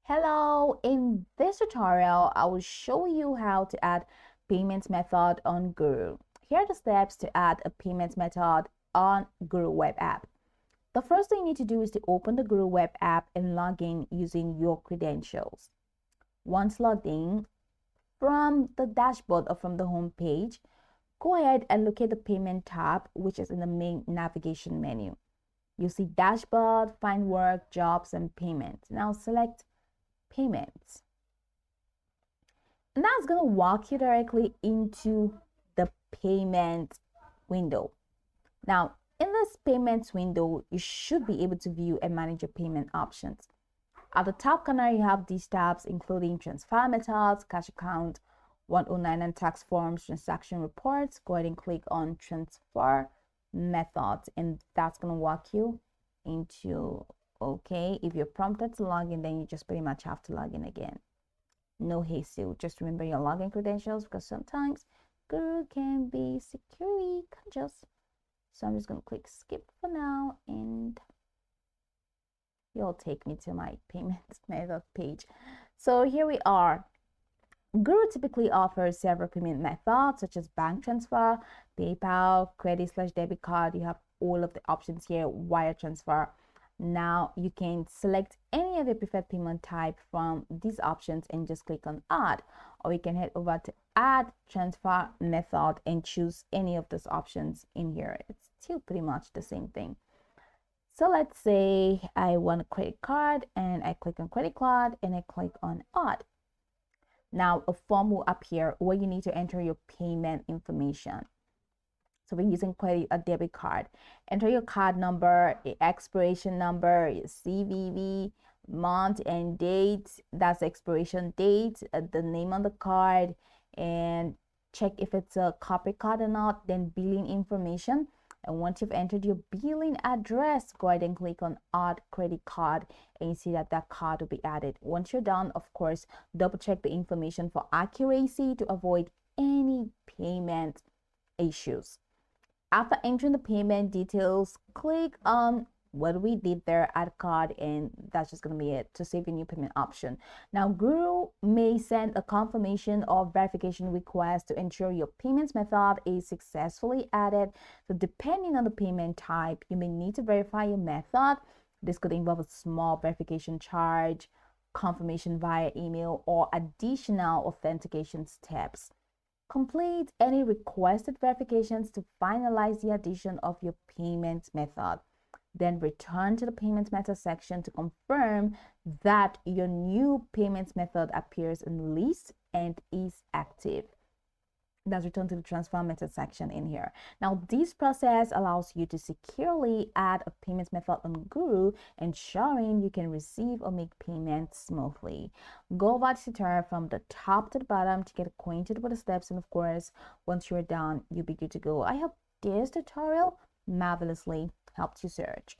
Hello, in this tutorial, I will show you how to add payment method on Guru. Here are the steps to add a payment method on Guru web app. The first thing you need to do is to open the Guru web app and log in using your credentials. Once logged in, from the dashboard or from the home page, go ahead and locate the payment tab, which is in the main navigation menu. You see dashboard, find work, jobs, and payments. Now select payments. And that's going to walk you directly into the payment window. Now, in this payments window, you should be able to view and manage your payment options. At the top corner, you have these tabs, including transfer methods, cash account, 109 and tax forms, transaction reports. Go ahead and click on transfer methods, and that's going to walk you into okay. If you're prompted to log in, then you just pretty much have to log in again. No hassle. Just remember your login credentials, because sometimes Guru can be security conscious. So I'm just going to click skip for now, and you'll take me to my payment method page. So here we are. Guru typically offers several payment methods such as bank transfer, PayPal, credit/debit card. You have all of the options here, wire transfer. Now you can select any of your preferred payment type from these options and just click on add, or you can head over to add transfer method and choose any of those options in here. It's still pretty much the same thing. So let's say I want a credit card, and I click on credit card and I click on add. Now a form will appear where you need to enter your payment information. So we're using credit or debit card. Enter your card number, expiration number, CVV, month and date. That's the expiration date, the name on the card, and check if it's a corporate card or not. Then billing information. And once you've entered your billing address, go ahead and click on add credit card, and you see that that card will be added. Once you're done, of course, double check the information for accuracy to avoid any payment issues. After entering the payment details, click on what we did there, add card, and that's just going to be it to save a new payment option. Now Guru may send a confirmation or verification request to ensure your payments method is successfully added. So depending on the payment type, you may need to verify your method. This could involve a small verification charge, confirmation via email, or additional authentication steps. Complete any requested verifications to finalize the addition of your payment method. Then return to the payment method section to confirm that your new payment method appears in the list and is active. That's return to the transfer method section in here. Now this process allows you to securely add a payment method on Guru, ensuring you can receive or make payments smoothly. Go over the tutorial from the top to the bottom to get acquainted with the steps, and of course, once you're done, you'll be good to go. I hope this tutorial marvelously helped you search.